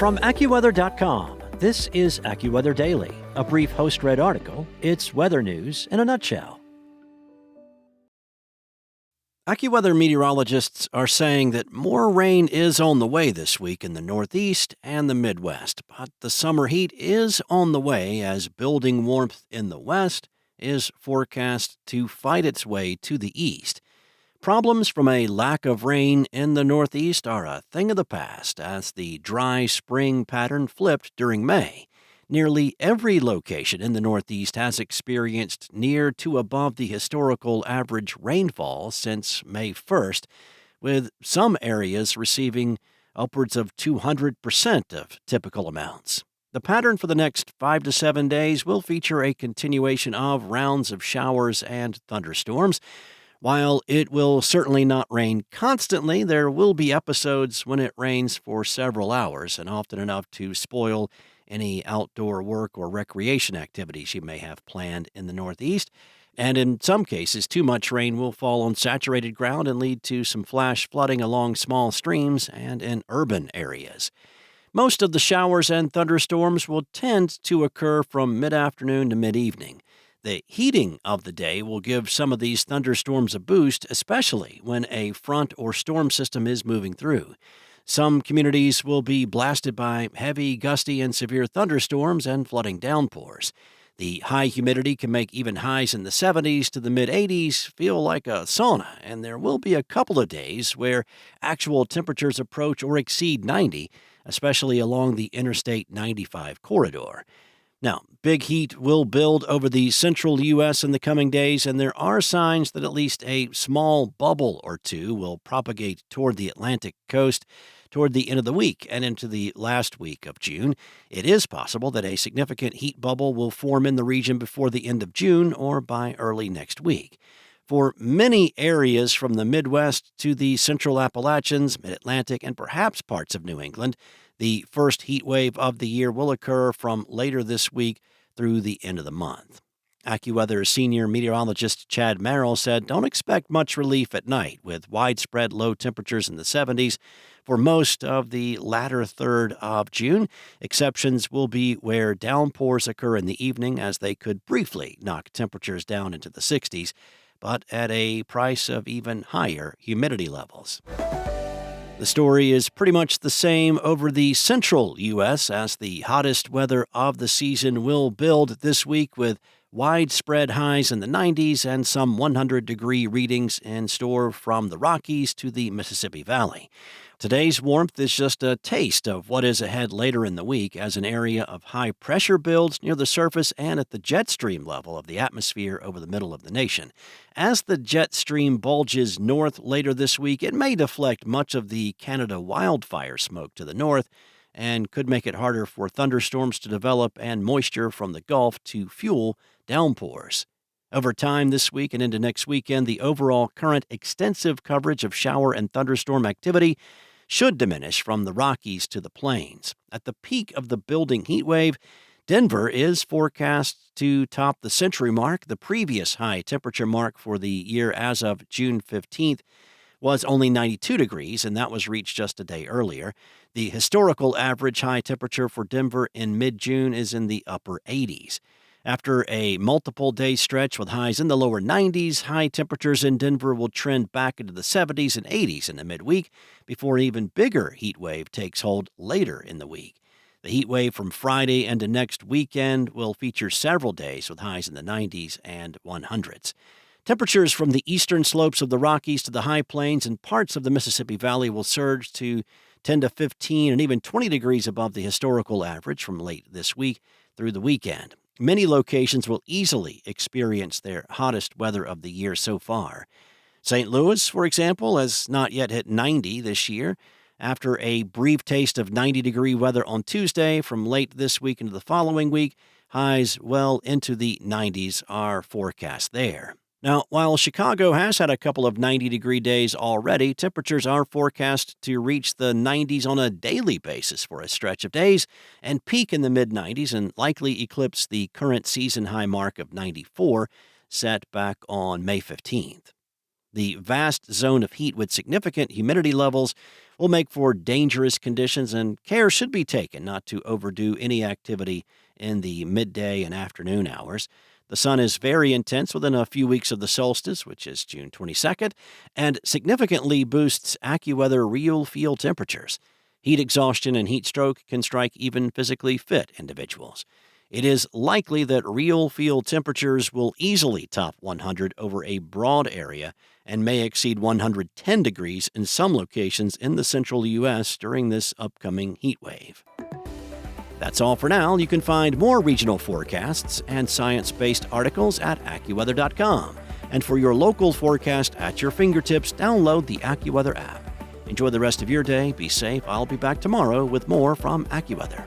From AccuWeather.com, this is AccuWeather Daily, a brief host-read article. It's weather news in a nutshell. AccuWeather meteorologists are saying that more rain is on the way this week in the Northeast and the Midwest, but the summer heat is on the way as building warmth in the West is forecast to fight its way to the east. Problems from a lack of rain in the Northeast are a thing of the past as the dry spring pattern flipped during May. Nearly every location in the Northeast has experienced near to above the historical average rainfall since May 1st, with some areas receiving upwards of 200% of typical amounts. The pattern for the next 5 to 7 days will feature a continuation of rounds of showers and thunderstorms. While it will certainly not rain constantly, there will be episodes when it rains for several hours and often enough to spoil any outdoor work or recreation activities you may have planned in the Northeast. And in some cases, too much rain will fall on saturated ground and lead to some flash flooding along small streams and in urban areas. Most of the showers and thunderstorms will tend to occur from mid-afternoon to mid-evening. The heating of the day will give some of these thunderstorms a boost, especially when a front or storm system is moving through. Some communities will be blasted by heavy, gusty, and severe thunderstorms and flooding downpours. The high humidity can make even highs in the 70s to the mid-80s feel like a sauna, and there will be a couple of days where actual temperatures approach or exceed 90, especially along the Interstate 95 corridor. Now, big heat will build over the central U.S. in the coming days, and there are signs that at least a small bubble or two will propagate toward the Atlantic coast toward the end of the week and into the last week of June. It is possible that a significant heat bubble will form in the region before the end of June or by early next week. For many areas from the Midwest to the Central Appalachians, Mid-Atlantic, and perhaps parts of New England, the first heat wave of the year will occur from later this week through the end of the month. AccuWeather senior meteorologist Chad Merrill said, "Don't expect much relief at night, with widespread low temperatures in the 70s for most of the latter third of June. Exceptions will be where downpours occur in the evening, as they could briefly knock temperatures down into the 60s, but at a price of even higher humidity levels." The story is pretty much the same over the central U.S. as the hottest weather of the season will build this week, with widespread highs in the 90s and some 100-degree readings in store from the Rockies to the Mississippi Valley. Today's warmth is just a taste of what is ahead later in the week as an area of high pressure builds near the surface and at the jet stream level of the atmosphere over the middle of the nation. As the jet stream bulges north later this week, it may deflect much of the Canada wildfire smoke to the north and could make it harder for thunderstorms to develop and moisture from the Gulf to fuel downpours. Over time this week and into next weekend, the overall current extensive coverage of shower and thunderstorm activity should diminish from the Rockies to the plains. At the peak of the building heat wave, Denver is forecast to top the century mark. The previous high temperature mark for the year as of June 15th was only 92 degrees, and that was reached just a day earlier. The historical average high temperature for Denver in mid-June is in the upper 80s. After a multiple-day stretch with highs in the lower 90s, high temperatures in Denver will trend back into the 70s and 80s in the midweek before an even bigger heat wave takes hold later in the week. The heat wave from Friday into next weekend will feature several days with highs in the 90s and 100s. Temperatures from the eastern slopes of the Rockies to the high plains and parts of the Mississippi Valley will surge to 10 to 15 and even 20 degrees above the historical average from late this week through the weekend. Many locations will easily experience their hottest weather of the year so far. St. Louis, for example, has not yet hit 90 this year. After a brief taste of 90-degree weather on Tuesday, from late this week into the following week, highs well into the 90s are forecast there. Now, while Chicago has had a couple of 90-degree days already, temperatures are forecast to reach the 90s on a daily basis for a stretch of days and peak in the mid-90s and likely eclipse the current season high mark of 94 set back on May 15th. The vast zone of heat with significant humidity levels will make for dangerous conditions, and care should be taken not to overdo any activity in the midday and afternoon hours. The sun is very intense within a few weeks of the solstice, which is June 22nd, and significantly boosts AccuWeather real field temperatures. Heat exhaustion and heat stroke can strike even physically fit individuals. It is likely that real field temperatures will easily top 100 over a broad area and may exceed 110 degrees in some locations in the central U.S. during this upcoming heat wave. That's all for now. You can find more regional forecasts and science-based articles at AccuWeather.com. And for your local forecast at your fingertips, download the AccuWeather app. Enjoy the rest of your day. Be safe. I'll be back tomorrow with more from AccuWeather.